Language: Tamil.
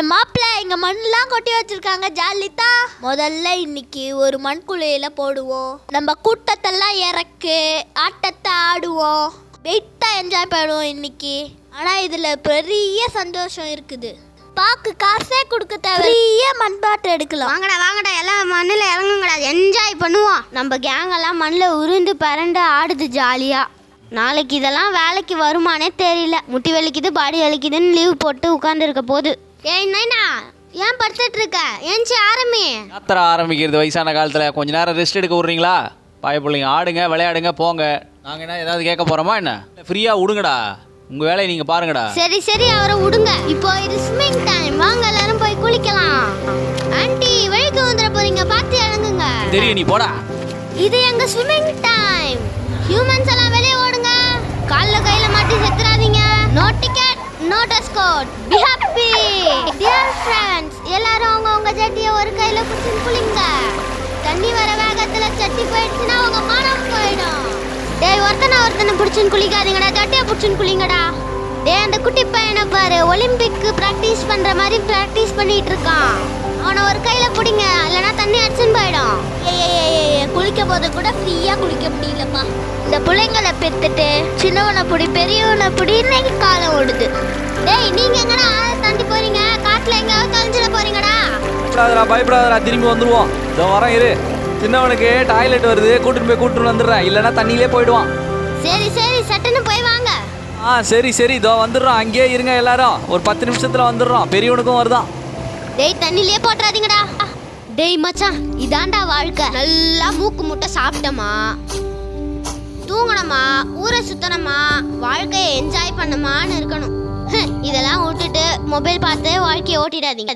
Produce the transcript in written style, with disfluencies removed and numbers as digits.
மாப்பிள்ள இங்க மண்ணெல்லாம் கொட்டி வச்சிருக்காங்க, ஜாலிதா. முதல்ல இன்னைக்கு ஒரு மண்குழியில போடுவோம். நம்ம கூட்டத்தெல்லாம் இறக்கு ஆட்டத்தை ஆடுவோம். வெயிட்டா என்ஜாய் பண்ணுவோம் இன்னைக்கு. ஆனா இதுல பெரிய சந்தோஷம் இருக்குது. பாக்கு காசே கொடுக்க தேவைய மண்பாட்டு எடுக்கலாம். வாங்கடா எல்லாம் மண்ணில் இறங்குங்கடா, என்ஜாய் பண்ணுவோம். நம்ம கேங்கெல்லாம் மண்ணில் உருண்டு பரண்டு ஆடுது ஜாலியா. நாளைக்கு இதெல்லாம் வேலைக்கு வருமானே தெரியல. முட்டி வலிக்குது, பாடி வலிக்குதுன்னு லீவ் போட்டு உட்காந்துருக்க போது. ஏய் நைனா, ஏன் படுத்துட்டு இருக்க? ஏஞ்சி ஆரம்பி. யாத்திரை ஆரம்பிக்கிறது வயசான காலத்தில் கொஞ்ச நேரம் ரெஸ்ட் எடுக்க விட்றீங்களா? பிள்ளைங்க ஆடுங்க, விளையாடுங்க, போங்க. நாங்கள் என்ன ஏதாவது கேட்க போகிறோமா என்ன? ஃப்ரீயாக விடுங்கடா, உங்கள் வேலையை நீங்கள் பாருங்கடா. சரி அவரை விடுங்க. இப்போ இது ஸ்விம்மிங் டைம், வாங்க எல்லாரும் போய் குளிக்கலாம். ஆண்டி வழிக்கு வந்துட போறீங்க, பார்த்து இறங்குங்க. தெரியும், நீ போடா. இது எங்க ஸ்விம்மிங் டைம். ஹியூமன்ஸ் எல்லாம் வெளியே ஓடுங்க. கால்ல கையில மாட்டி செத்துறாதீங்க. No ticket, no dress code. Be happy. Dear friends, எல்லாரும் அவங்க ஜட்டியை ஒரு கையில பிடிச்சு குளிங்க. தண்ணி வர வேகத்துல சட்டி போயிடுச்சுன்னா உங்க மானம் போயிடும். டேய் ஒருத்தனை பிடிச்சுன்னு குளிக்காதீங்கடா, ஜட்டியை பிடிச்சுன்னு குளிங்கடா. டேய் அந்த குட்டி பையனை பாரு, ஒலிம்பிக்கு ப்ராக்டிஸ் பண்ற மாதிரி ப்ராக்டிஸ் பண்ணிட்டு இருக்கான். அவனை ஒரு கையில பிடிங்க, இல்லைன்னா தண்ணி அடிச்சுன்னு போயிடும். குளிக்க போது கூட ஃப்ரீயா குளிக்க முடியலப்பா. இந்த பிள்ளைங்களை பெத்துட்டு சின்னவனை பிடி பெரியவனை பிடி இன்னைக்கு காலம் ஓடுது. டேய் நீங்க எங்கடா தாண்டி போறீங்க? காட்டுல எங்கயாவது தொலைஞ்சிட போறீங்கடா? பயப்படாதடா, திரும்பி வந்துருவோம். இதோ வரேன் இரு. சின்னவனுக்கு டாய்லெட் வருது, கூட்டிட்டு வந்துடுறேன், இல்லைன்னா தண்ணியிலே போயிடுவான். சரி சட்டுன்னு போய் வாங்க. சரி இதோ வந்துடுறோம். அங்கேயே இருங்க எல்லாரும், ஒரு 10 நிமிஷத்துல வந்துடுறோம். பெரியவனுக்கும் வருதான். டேய் தண்ணியிலே போட்டுறாதீங்கடா. டேய் மச்சான், இதாண்டா வாழ்க்கை. நல்லா மூக்கு முட்டை சாப்பிட்டோமா, தூங்கணுமா, ஊரை சுத்தணுமா, வாழ்க்கையை என்ஜாய் பண்ணமான்னு இருக்கணும். இதெல்லாம் விட்டுட்டு மொபைல் பார்த்து வாழ்க்கையை ஓட்டிடாதீங்க.